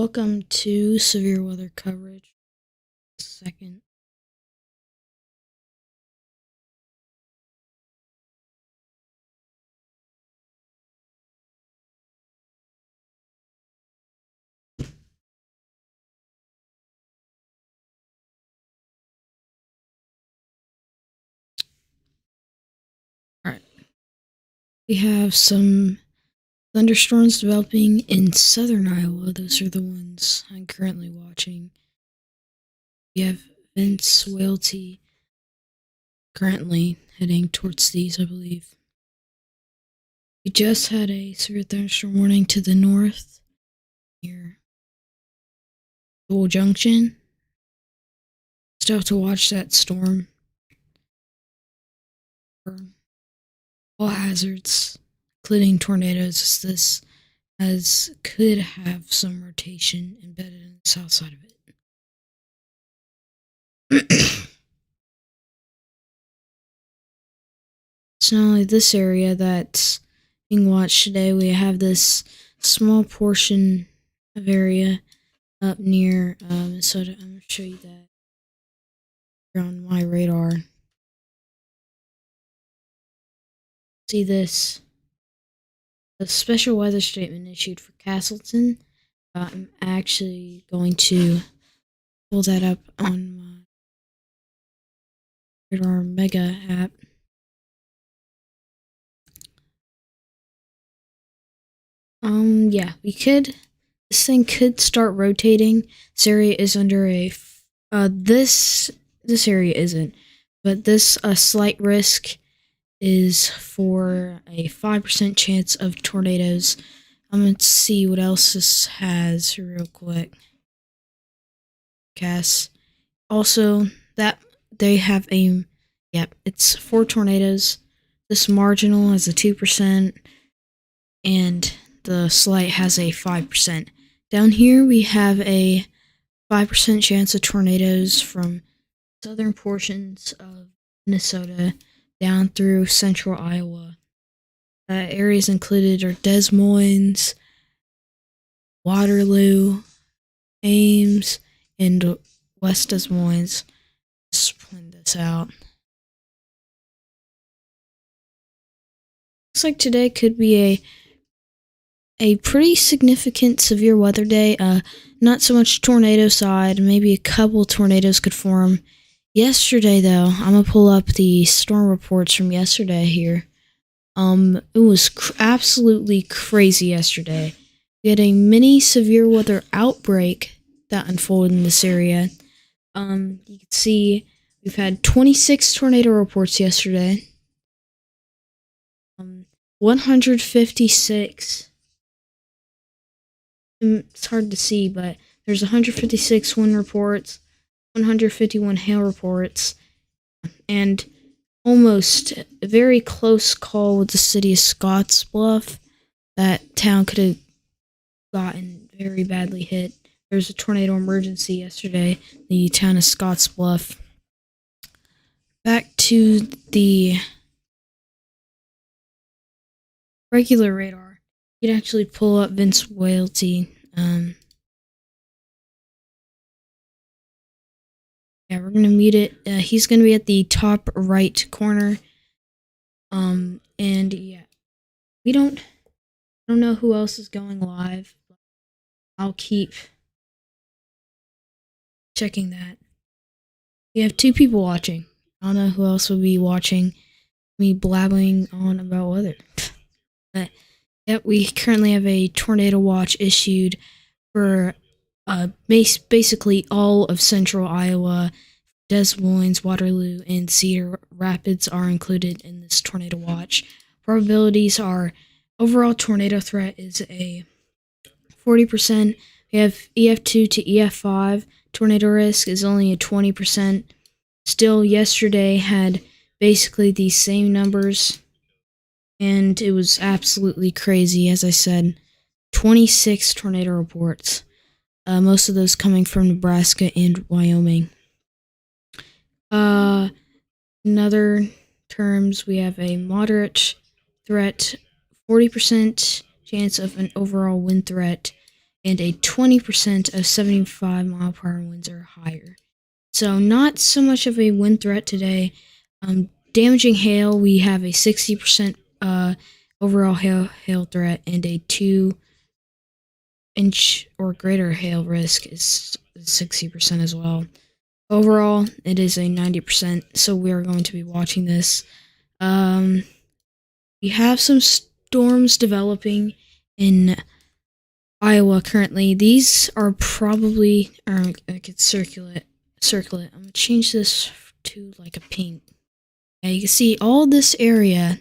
Welcome to severe weather coverage. Second. Alright. We have some thunderstorms developing in southern Iowa. Those are the ones I'm currently watching. We have Vince Welty currently heading towards these, I believe. We just had a severe thunderstorm warning to the north near Bull Junction. Still have to watch that storm for all hazards, including tornadoes. This could have some rotation embedded in the south side of it. It's not only this area that's being watched today. We have this small portion of area up near Minnesota. I'm going to show you that here on my radar. See this? A special weather statement issued for Castleton. I'm actually going to pull that up on my radar mega app. Yeah, this thing could start rotating. This area is under this area isn't, but this slight risk is for a 5% chance of tornadoes. I'm going to see what else this has real quick. Also, that they have it's 4 tornadoes. This marginal has a 2%, and the slight has a 5%. Down here, we have a 5% chance of tornadoes from southern portions of Minnesota down through central Iowa. Areas included are Des Moines, Waterloo, Ames, and West Des Moines. Let's point this out. Looks like today could be a pretty significant severe weather day. Not so much tornado side. Maybe a couple tornadoes could form. Yesterday, though, I'm gonna pull up the storm reports from yesterday here. It was absolutely crazy yesterday. We had a mini severe weather outbreak that unfolded in this area. You can see we've had 26 tornado reports yesterday. 156. It's hard to see, but there's 156 wind reports, 151 hail reports, and almost a very close call with the city of Scottsbluff. That town could have gotten very badly hit. There was a tornado emergency yesterday in the town of Scottsbluff. Back to the regular radar. You can actually pull up Vince Welty. Yeah, we're gonna mute it. He's gonna be at the top right corner. And yeah, I don't know who else is going live. But I'll keep checking that. We have 2 people watching. I don't know who else will be watching me blabbing on about weather. But yep, we currently have a tornado watch issued for basically all of central Iowa. Des Moines, Waterloo, and Cedar Rapids are included in this tornado watch. Probabilities are overall tornado threat is a 40%. We have EF2 to EF5. Tornado risk is only a 20%. Still, yesterday had basically these same numbers, and it was absolutely crazy. As I said, 26 tornado reports, most of those coming from Nebraska and Wyoming. In other terms, we have a moderate threat, 40% chance of an overall wind threat, and a 20% of 75-mile-per-hour winds or higher. So not so much of a wind threat today. Damaging hail, we have a 60% overall hail threat, and a 2-inch or greater hail risk is 60% as well. Overall, it is a 90%, so we are going to be watching this. We have some storms developing in Iowa currently. These are probably, or I could circle it. I'm gonna change this to like a pink. Yeah, you can see all this area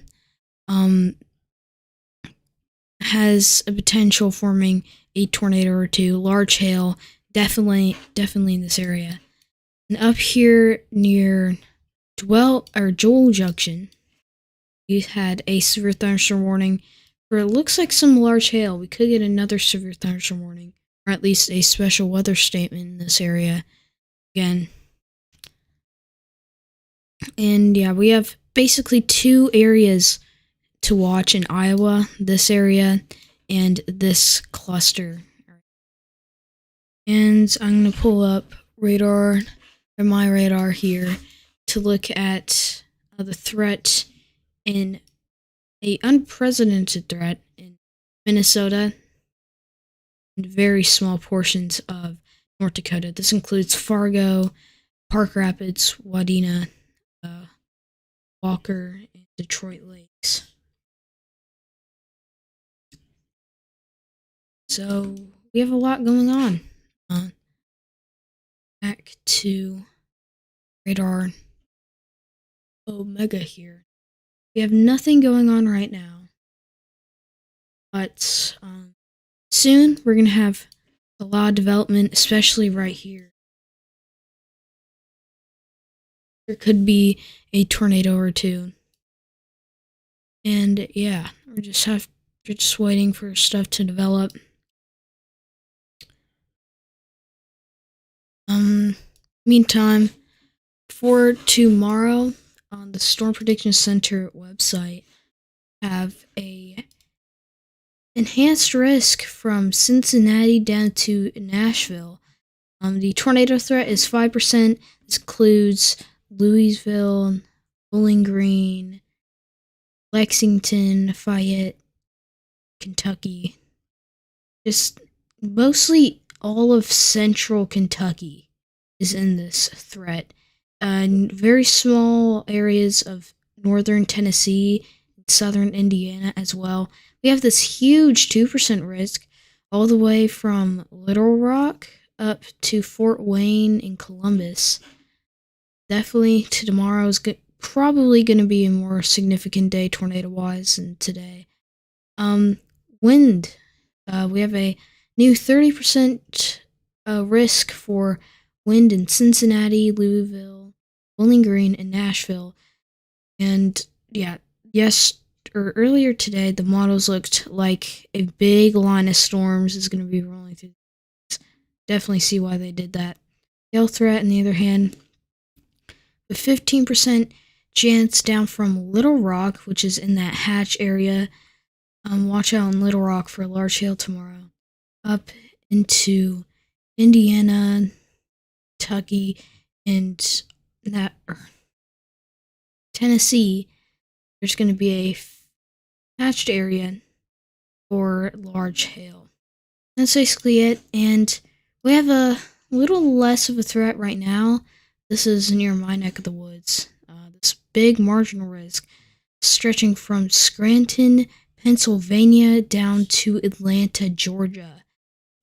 has a potential forming a tornado or two. Large hail, definitely in this area. And up here near Joel Junction, we had a severe thunderstorm warning for it looks like some large hail. We could get another severe thunderstorm warning, or at least a special weather statement in this area again. And yeah, we have basically two areas to watch in Iowa, this area and this cluster. And I'm going to pull up my radar here to look at the threat in a unprecedented threat in Minnesota and very small portions of North Dakota. This includes Fargo, Park Rapids, Wadena, Walker, and Detroit Lakes. So we have a lot going on. Back to radar Omega here. We have nothing going on right now, but soon we're going to have a lot of development, especially right here. There could be a tornado or two. And yeah, we're just waiting for stuff to develop. Meantime, for tomorrow on the Storm Prediction Center website, have a enhanced risk from Cincinnati down to Nashville. The tornado threat is 5%. This includes Louisville, Bowling Green, Lexington, Fayette, Kentucky. Just mostly all of central Kentucky is in this threat. Very small areas of northern Tennessee, southern Indiana as well. We have this huge 2% risk all the way from Little Rock up to Fort Wayne and Columbus. Definitely to tomorrow is probably going to be a more significant day tornado-wise than today. Wind. We have a new 30% risk for wind in Cincinnati, Louisville, Bowling Green, and Nashville. And yeah, earlier today, the models looked like a big line of storms is going to be rolling through. Definitely see why they did that. Hail threat, on the other hand, with 15% chance down from Little Rock, which is in that Hatch area. Watch out in Little Rock for a large hail tomorrow. Up into Indiana, Kentucky, and Tennessee, there's going to be a hatched area for large hail. That's basically it, and we have a little less of a threat right now. This is near my neck of the woods. This big marginal risk stretching from Scranton, Pennsylvania, down to Atlanta, Georgia,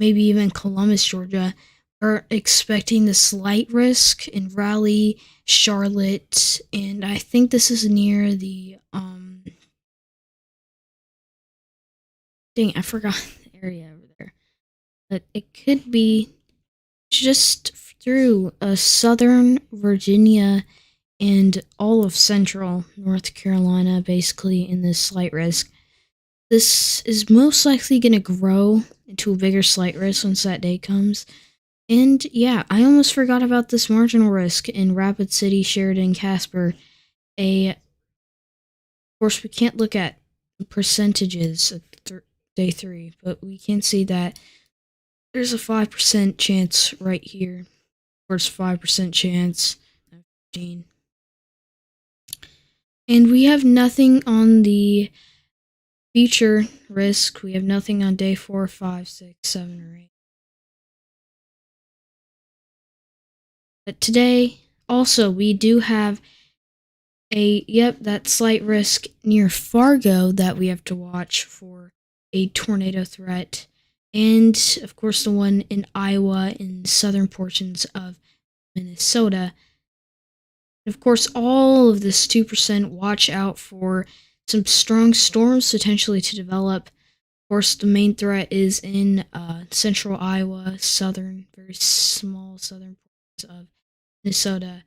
maybe even Columbus, Georgia. Are expecting the slight risk in Raleigh, Charlotte, and I think this is near the dang, I forgot the area over there. But it could be just through southern Virginia and all of central North Carolina, basically in this slight risk. This is most likely going to grow into a bigger slight risk once that day comes. And yeah, I almost forgot about this marginal risk in Rapid City, Sheridan, Casper. Of course, we can't look at percentages at day 3, but we can see that there's a 5% chance right here. Of course, 5% chance. 15. And we have nothing on the future risk. We have nothing on day 4, 5, 6, 7, or 8. But today, also, we do have that slight risk near Fargo that we have to watch for a tornado threat. And, of course, the one in Iowa and southern portions of Minnesota. And, of course, all of this 2%, watch out for some strong storms potentially to develop. Of course, the main threat is in central Iowa, very small southern portions of Minnesota,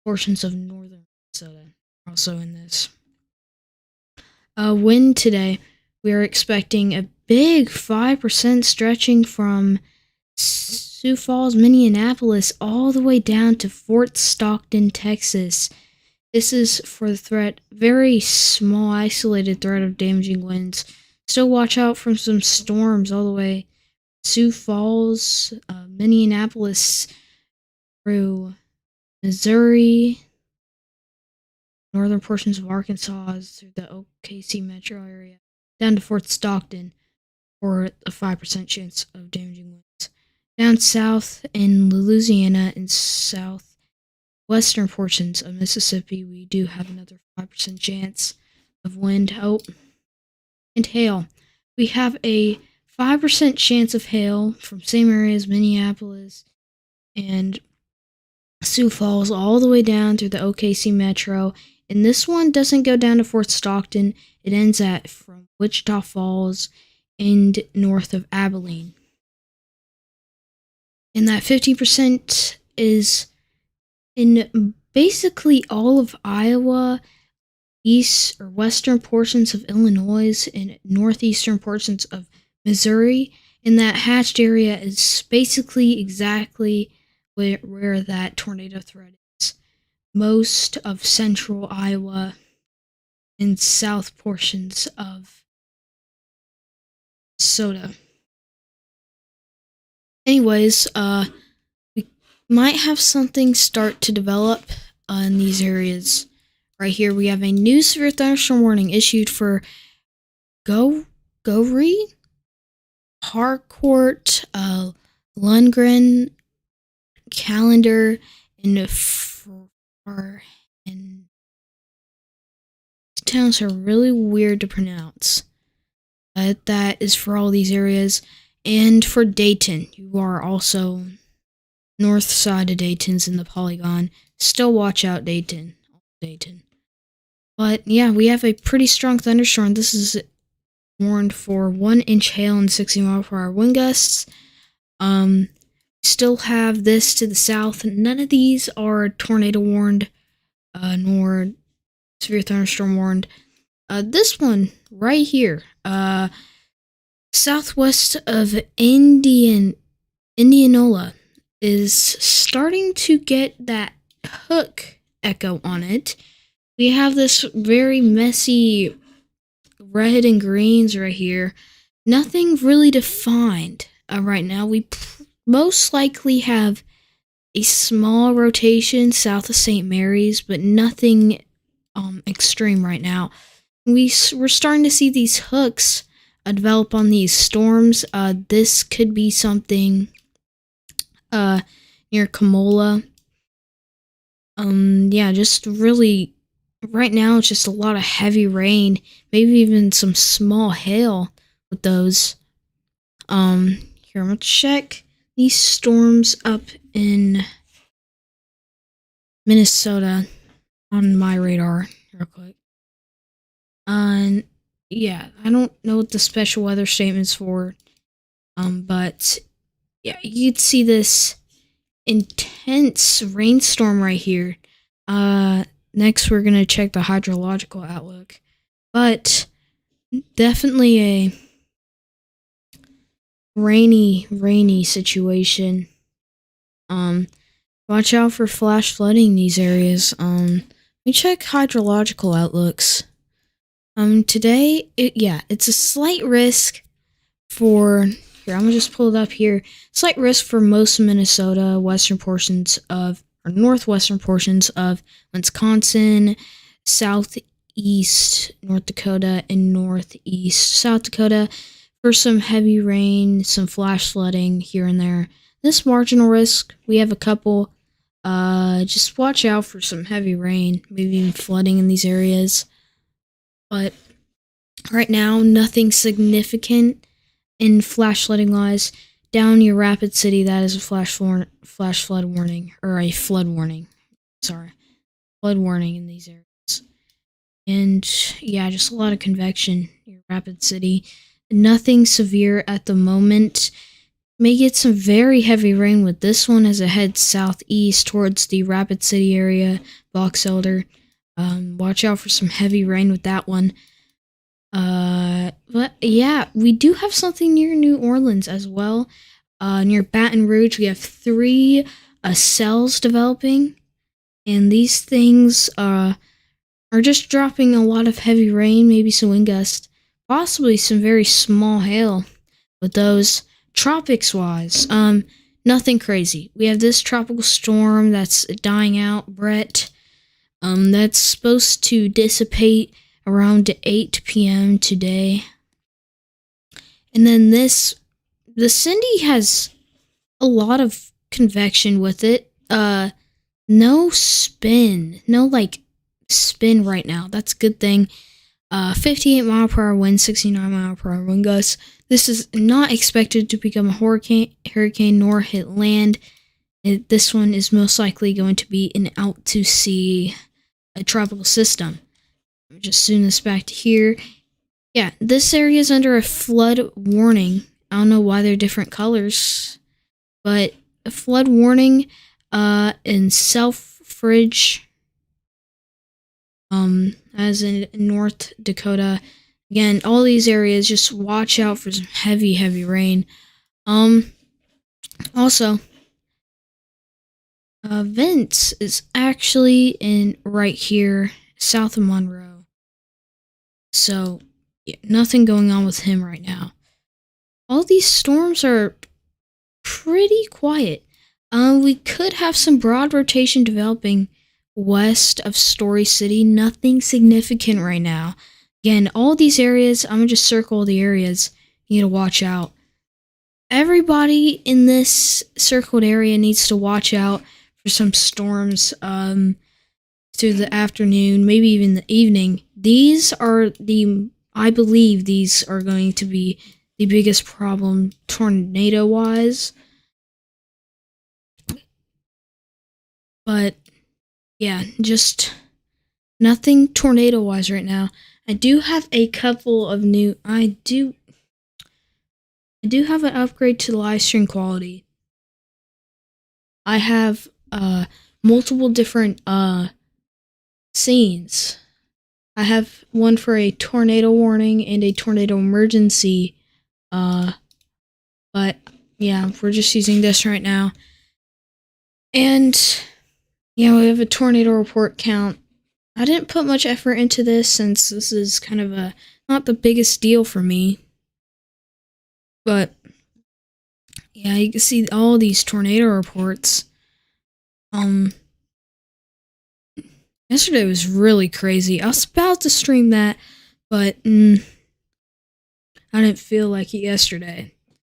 portions of northern Minnesota are also in this. Wind today, we are expecting a big 5% stretching from Sioux Falls, Minneapolis, all the way down to Fort Stockton, Texas. This is for the threat, very small, isolated threat of damaging winds. Still watch out for some storms all the way Sioux Falls, Minneapolis, through Missouri, northern portions of Arkansas, through the OKC metro area, down to Fort Stockton for a 5% chance of damaging winds. Down south in Louisiana and southwestern portions of Mississippi, we do have another 5% chance of wind. And hail. We have a 5% chance of hail from same areas, Minneapolis and Sioux Falls, all the way down through the OKC metro. And this one doesn't go down to Fort Stockton. It ends from Wichita Falls and north of Abilene. And that 50% is in basically all of Iowa, east or western portions of Illinois, and northeastern portions of Missouri. And that hatched area is basically exactly where that tornado threat is. Most of central Iowa and south portions of Minnesota. Anyways, we might have something start to develop in these areas. Right here, we have a new severe thunderstorm warning issued for Gowrie, Harcourt, Lundgren, Callender, and towns are really weird to pronounce. That is for all these areas. And for Dayton, you are also north side of Dayton's in the polygon. Still watch out, Dayton. But yeah, we have a pretty strong thunderstorm. This is warned for 1-inch hail and 60-mile-per-hour wind gusts. Still have this to the south. None of these are tornado warned, nor severe thunderstorm warned. This one right here, southwest of Indianola, is starting to get that hook echo on it. We have this very messy red and greens right here. Nothing really defined right now. We most likely have a small rotation south of St. Mary's, but nothing extreme right now. We're starting to see these hooks develop on these storms. This could be something near Kamola. Just really right now it's just a lot of heavy rain, maybe even some small hail with those. Here, I'm gonna check these storms up in Minnesota on my radar real quick. Yeah, I don't know what the special weather statement's for. But yeah, you'd see this intense rainstorm right here. Next we're gonna check the hydrological outlook. But definitely a rainy situation. Watch out for flash flooding in these areas. Let me check hydrological outlooks. Today, it's a slight risk for here, I'm gonna just pull it up here. Slight risk for most of Minnesota, western portions of, or northwestern portions of Wisconsin, southeast North Dakota, and northeast South Dakota for some heavy rain, some flash flooding here and there. This marginal risk, we have a couple. Just watch out for some heavy rain, maybe even flooding in these areas. But right now, nothing significant in flash flooding wise. Down near Rapid City, that is a flash flood warning, or a flood warning. Sorry, flood warning in these areas. And yeah, just a lot of convection near Rapid City. Nothing severe at the moment. May get some very heavy rain with this one as it heads southeast towards the Rapid City area, Box Elder. Watch out for some heavy rain with that one. But yeah, we do have something near New Orleans as well. Near Baton Rouge, we have 3 cells developing, and these things are just dropping a lot of heavy rain, maybe some wind gusts, possibly some very small hail with those. Tropics wise, nothing crazy. We have this tropical storm that's dying out, Brett. That's supposed to dissipate around 8 p.m. today. And then the Cindy has a lot of convection with it. No spin right now. That's a good thing. 58 mile per hour wind, 69 mile per hour wind gusts. This is not expected to become a hurricane nor hit land. This one is most likely going to be an out to sea a tropical system. Just zoom this back to here. Yeah, this area is under a flood warning. I don't know why they're different colors, but a flood warning in Selfridge, as in North Dakota. Again, all these areas, just watch out for some heavy rain. Also, Vince is actually in right here, south of Monroe. So, yeah, nothing going on with him right now. All these storms are pretty quiet. We could have some broad rotation developing west of Story City. Nothing significant right now. Again, all these areas, I'm going to just circle the areas you need to watch out. Everybody in this circled area needs to watch out for some storms through the afternoon, maybe even the evening. I believe these are going to be the biggest problem tornado-wise. But, yeah, just nothing tornado-wise right now. I do have a couple of new... I do have an upgrade to the live stream quality. I have multiple different scenes. I have one for a tornado warning and a tornado emergency. But yeah, we're just using this right now. And yeah, we have a tornado report count. I didn't put much effort into this since this is kind of not the biggest deal for me. But yeah, you can see all these tornado reports. Yesterday was really crazy. I was about to stream that, but I didn't feel like it yesterday.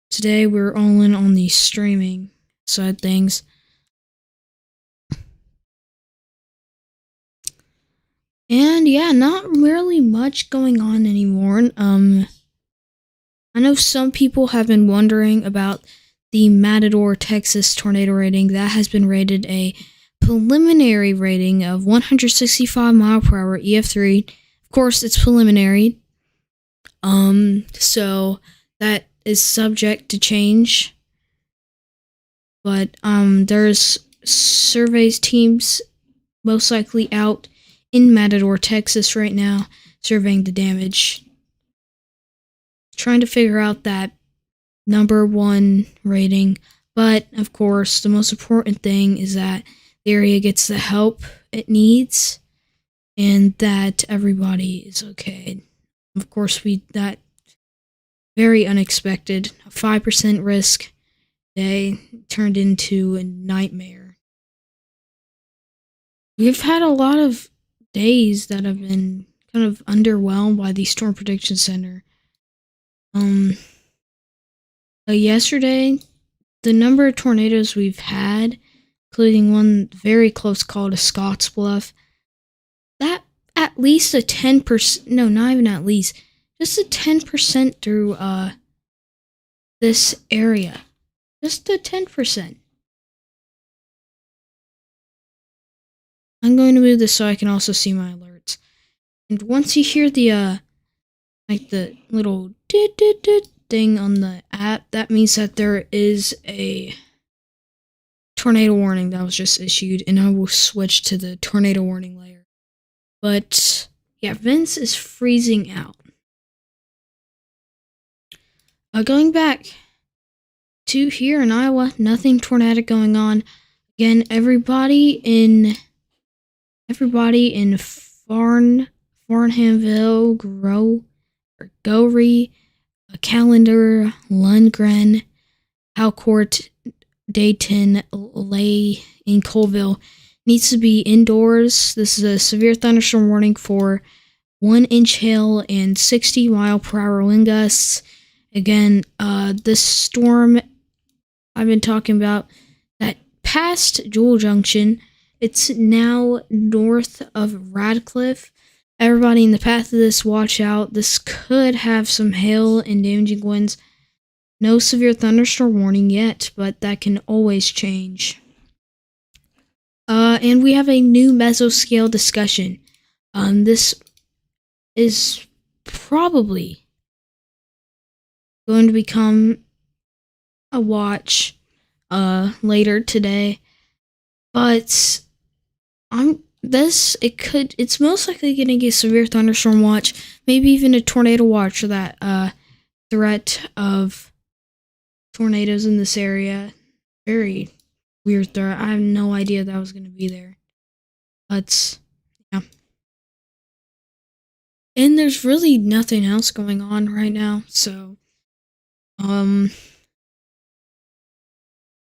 Today we're all in on the streaming side things. And yeah, not really much going on anymore. I know some people have been wondering about the Matador, Texas tornado rating. That has been rated a preliminary rating of 165 mile per hour EF3. Of course, it's preliminary. So that is subject to change. But there's surveys teams most likely out in Matador, Texas right now, surveying the damage. Trying to figure out that number 1 rating. But, of course, the most important thing is that the area gets the help it needs and that everybody is okay. Of course, very unexpected. A 5% risk day turned into a nightmare. We've had a lot of days that have been kind of underwhelmed by the Storm Prediction Center. Um, Yesterday, the number of tornadoes we've had, including one very close call to Scottsbluff, that at least a 10%, no, not even at least, just a 10% through this area. Just a 10%. I'm going to move this so I can also see my alerts. And once you hear the like the little doot thing on the app, that means that there is a tornado warning that was just issued, and I will switch to the tornado warning layer. But yeah, Vince is freezing out. Going back to here in Iowa, nothing tornadic going on. Again, everybody in Farnhamville, Gowrie, Callender, Lundgren, Halcourt, Dayton, Lay, and Colville needs to be indoors. This is a severe thunderstorm warning for 1-inch hail and 60-mile-per-hour wind gusts. Again, this storm I've been talking about that passed Jewel Junction. It's now north of Radcliffe. Everybody in the path of this, watch out. This could have some hail and damaging winds. No severe thunderstorm warning yet, but that can always change. And we have a new mesoscale discussion. This is probably going to become a watch later today, but it's most likely going to get a severe thunderstorm watch, maybe even a tornado watch for that threat of tornadoes in this area. Very weird threat. I have no idea that was going to be there, but yeah. And there's really nothing else going on right now, so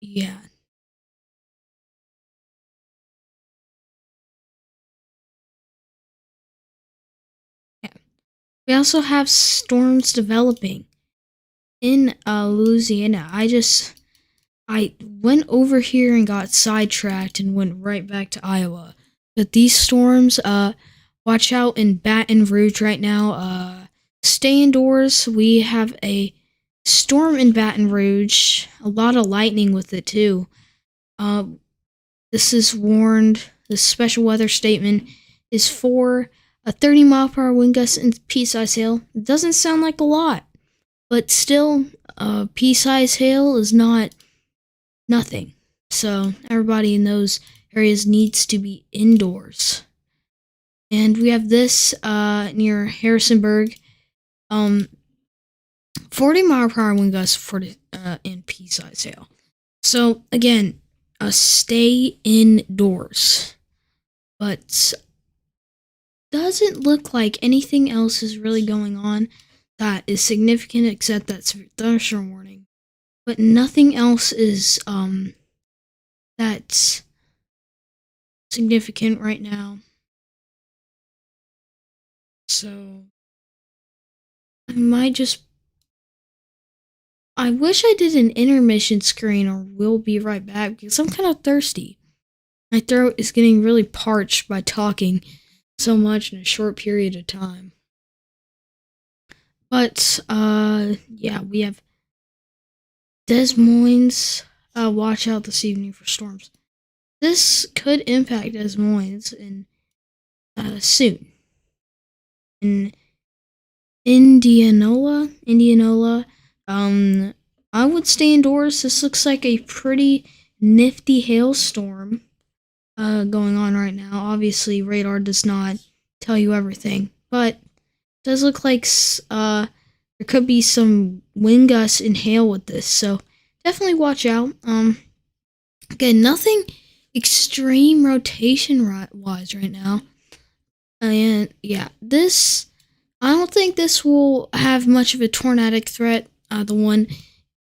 yeah. Yeah. We also have storms developing in Louisiana. I went over here and got sidetracked and went right back to Iowa. But these storms, watch out in Baton Rouge right now. Stay indoors. We have a storm in Baton Rouge. A lot of lightning with it too. This is warned. This special weather statement is for a 30-mile-per-hour wind gust and pea-sized hail. It doesn't sound like a lot, but still, pea-sized hail is not nothing. So everybody in those areas needs to be indoors. And we have this near Harrisonburg, 40-mile-per-hour wind gusts and pea-sized hail. So again, stay indoors. But doesn't look like anything else is really going on that is significant except that thunderstorm warning. But nothing else is that's significant right now. So I wish I did an intermission screen, or we'll be right back because I'm kind of thirsty. My throat is getting really parched by talking so much in a short period of time. But yeah, we have Des Moines. Watch out this evening for storms. This could impact Des Moines soon. In Indianola, I would stay indoors. This looks like a pretty nifty hailstorm going on right now. Obviously, radar does not tell you everything, but it does look like there could be some wind gusts and hail with this, so definitely watch out. Again, nothing extreme rotation wise right now. And yeah, this I don't think this will have much of a tornadic threat. The one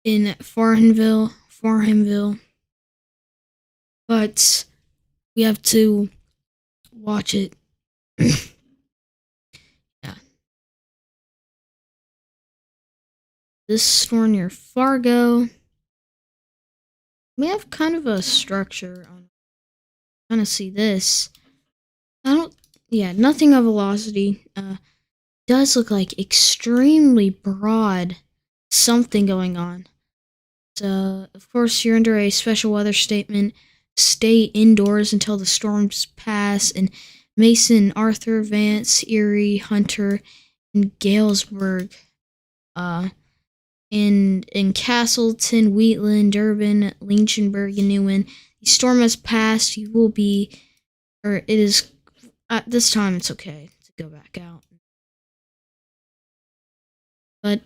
in Farhamville, but we have to watch it. Yeah, this storm near Fargo. We have kind of a structure on. Kind of see this. I don't. Yeah, nothing of velocity. Does look like extremely broad something going on. So, of course, you're under a special weather statement. Stay indoors until the storms pass. And Mason, Arthur, Vance, Erie, Hunter, and Galesburg. Uh, in Castleton, Wheatland, Durban, Lynchburg, and Newen. The storm has passed. You will be, or it is, at this time, it's okay to go back out. But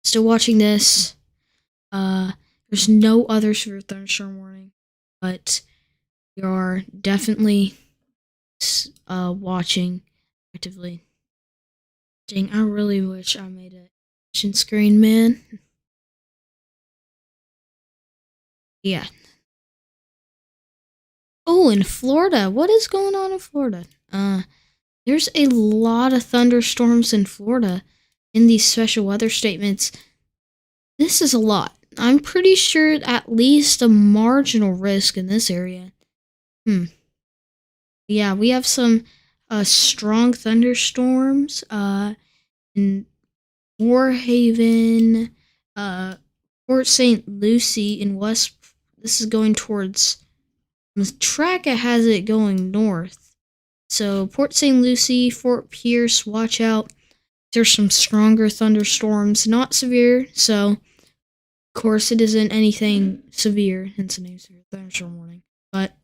still watching this. There's no other severe thunderstorm warning, but we are definitely watching actively. Dang, I really wish I made a action screen, man. Yeah. Oh, in Florida, what is going on in Florida? There's a lot of thunderstorms in Florida in these special weather statements. This is a lot. I'm pretty sure at least a marginal risk in this area. Yeah, we have some strong thunderstorms in Warhaven, uh, Port St. Lucie in West. This is going towards the track. It has it going north. So Port St. Lucie, Fort Pierce, watch out. There's some stronger thunderstorms, not severe. So of course it isn't anything severe, hence the name severe thunderstorm warning. But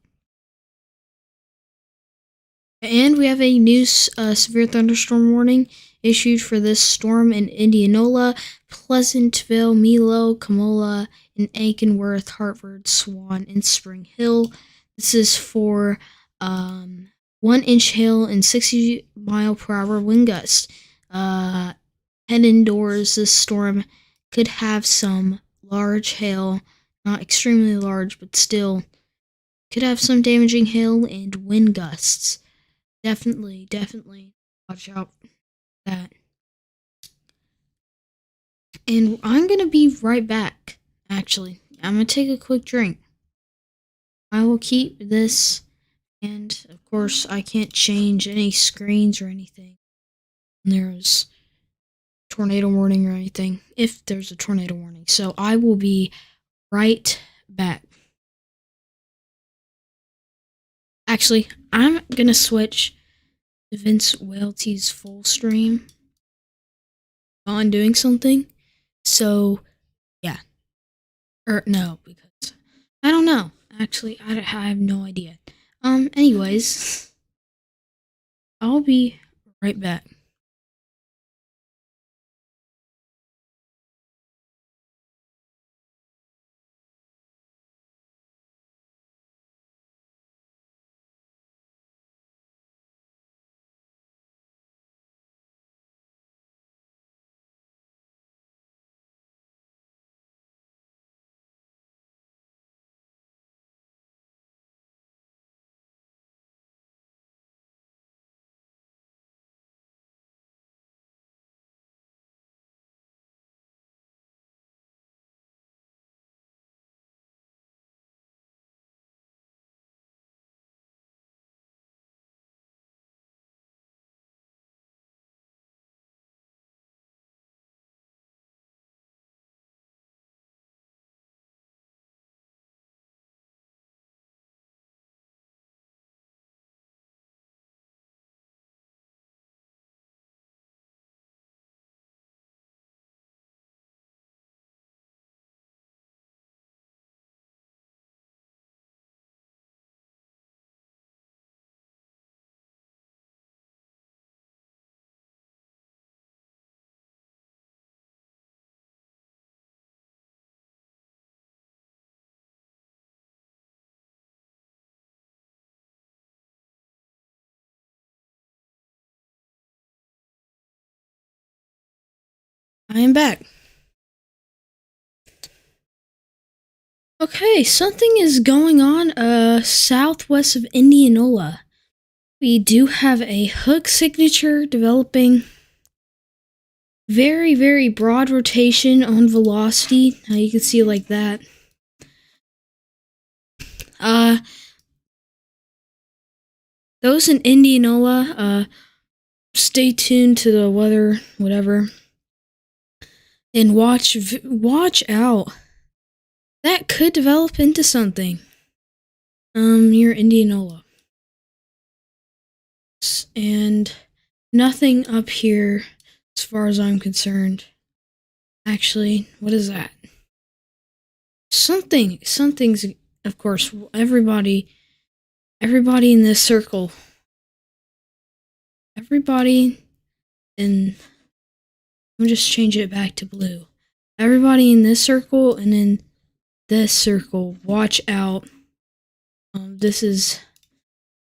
and we have a new severe thunderstorm warning issued for this storm in Indianola, Pleasantville, Milo, Kamola, and Aikenworth, Hartford, Swan, and Spring Hill. This is for 1 inch hail and 60-mile-per-hour wind gust. Head indoors. This storm could have some large hail, not extremely large, but still could have some damaging hail and wind gusts. Definitely watch out for that. And I'm gonna be right back. Actually, I'm gonna take a quick drink. I will keep this, and of course, I can't change any screens or anything. There's tornado warning or anything, if there's a tornado warning. So I will be right back. Actually, I'm gonna switch to Vince Welty's full stream on doing something. So yeah. Or no, because I don't know. Actually, I have no idea. Anyways, I'll be right back. I am back. Okay, something is going on southwest of Indianola. We do have a hook signature developing. Very, very broad rotation on velocity. You can see it like that. Uh, those in Indianola, stay tuned to the weather, whatever, and watch out. That could develop into something. Near Indianola, and nothing up here, as far as I'm concerned. Actually, what is that? Something's. Of course, everybody in this circle. Everybody in. I'm just change it back to blue. Everybody in this circle and in this circle, watch out. This is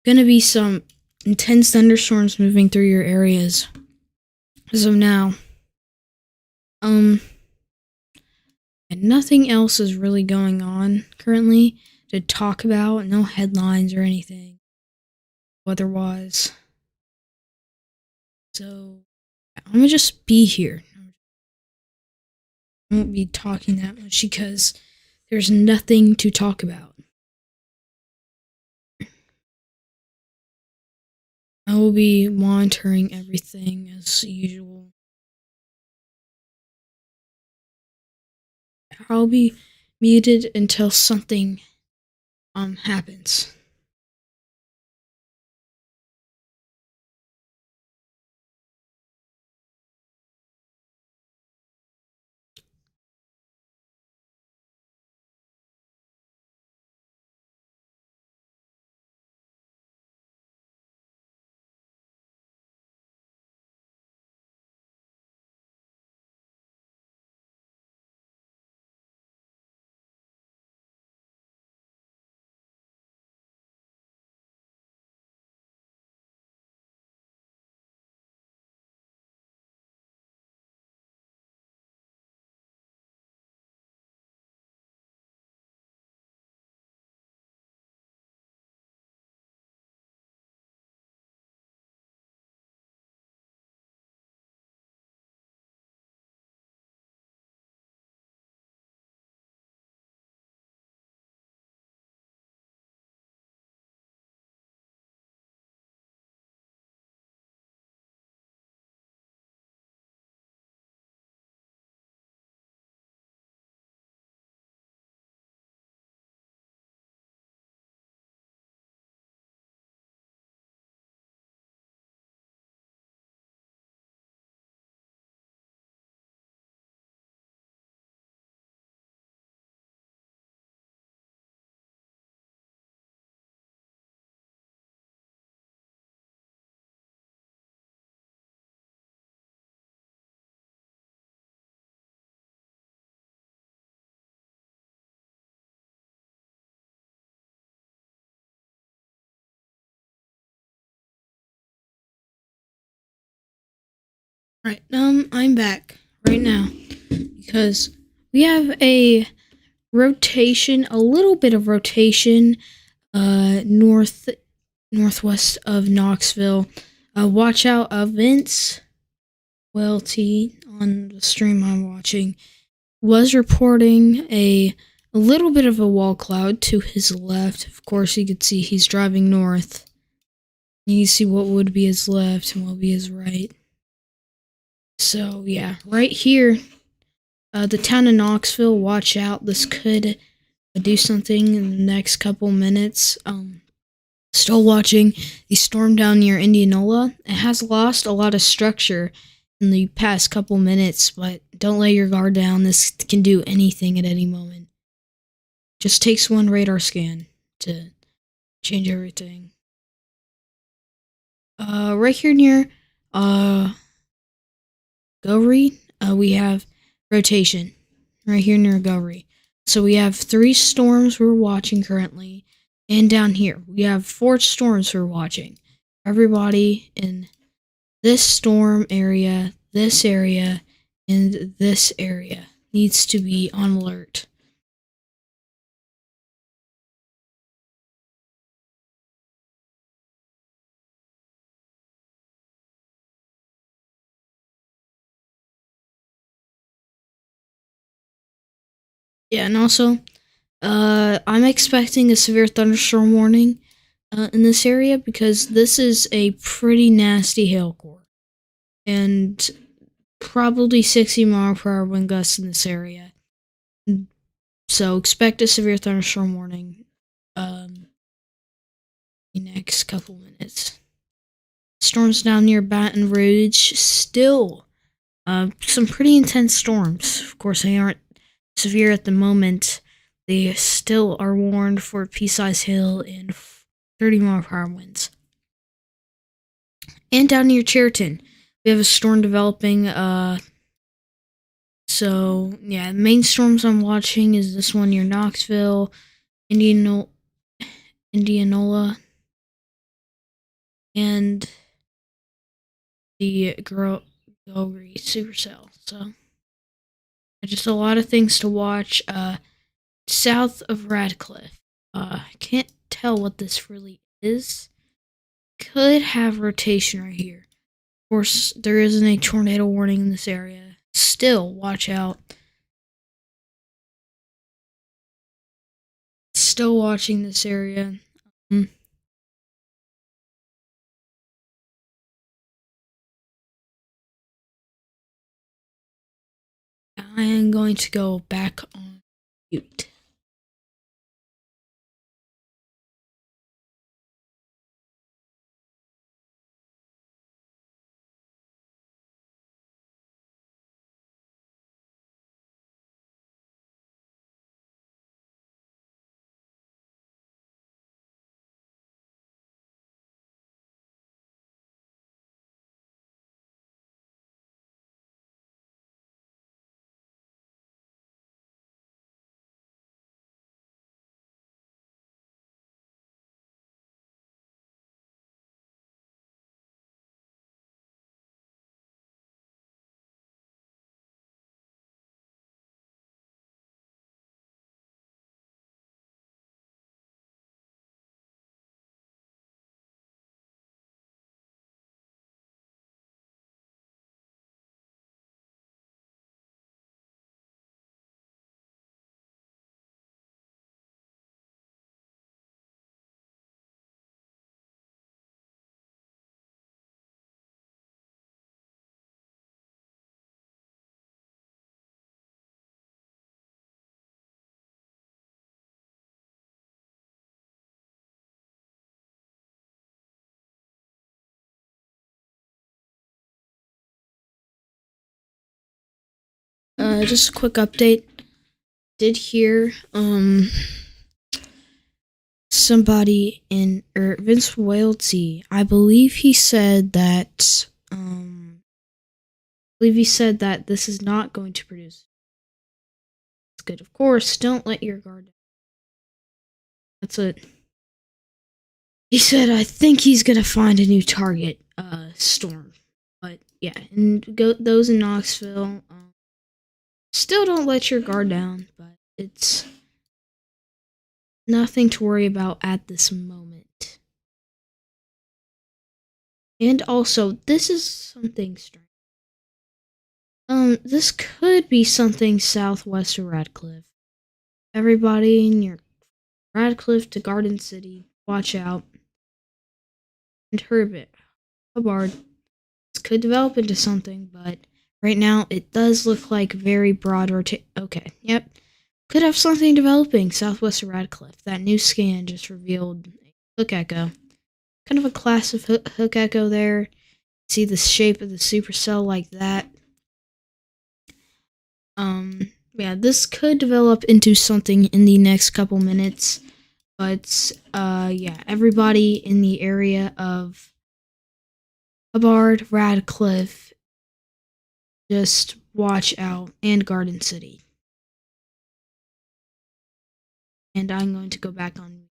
gonna be some intense thunderstorms moving through your areas as of now. And nothing else is really going on currently to talk about. No headlines or anything weather-wise. So I'm gonna just be here. I won't be talking that much because there's nothing to talk about. I will be monitoring everything as usual. I'll be muted until something happens. Right, I'm back right now because we have a rotation, a little bit of rotation, northwest of Knoxville. Watch out, Vince Welty on the stream I'm watching was reporting a little bit of a wall cloud to his left. Of course, you could see he's driving north. You see what would be his left and what would be his right. So yeah, right here, the town of Knoxville. Watch out! This could do something in the next couple minutes. Still watching the storm down near Indianola. It has lost a lot of structure in the past couple minutes, but don't let your guard down. This can do anything at any moment. Just takes one radar scan to change everything. Right here near Gowrie, we have rotation. Right here near Gowrie. So we have 3 storms we're watching currently. And down here, we have 4 storms we're watching. Everybody in this storm area, this area, in this area needs to be on alert. Yeah, and also, I'm expecting a severe thunderstorm warning in this area because this is a pretty nasty hail core, and probably 60-mile-per-hour wind gusts in this area. So expect a severe thunderstorm warning the next couple minutes. Storms down near Baton Rouge, still some pretty intense storms. Of course, they aren't severe at the moment. They still are warned for pea-sized hail and 30-mile-per-hour winds. And down near Cheriton, we have a storm developing. So yeah, the main storms I'm watching is this one near Knoxville, Indianola, and the Gulgry supercell. So just a lot of things to watch. South of Radcliffe. I can't tell what this really is. Could have rotation right here. Of course, there isn't a tornado warning in this area. Still, watch out. Still watching this area. I am going to go back on mute. Just a quick update. Did hear somebody in Vince Wildsey. I believe he said that this is not going to produce. It's good. Of course, don't let your guard down. That's it. He said I think he's gonna find a new target, storm. But yeah, and those in Knoxville, still don't let your guard down, but it's nothing to worry about at this moment. And also, this is something strange. This could be something southwest of Radcliffe. Everybody near Radcliffe to Garden City, watch out. And Hubbard. This could develop into something, but right now it does look like very broad okay, yep. Could have something developing southwest of Radcliffe. That new scan just revealed a hook echo. Kind of a class of hook echo there. See the shape of the supercell like that. Yeah, this could develop into something in the next couple minutes. But, yeah, everybody in the area of Hubbard, Radcliffe, just watch out, and Garden City. And I'm going to go back on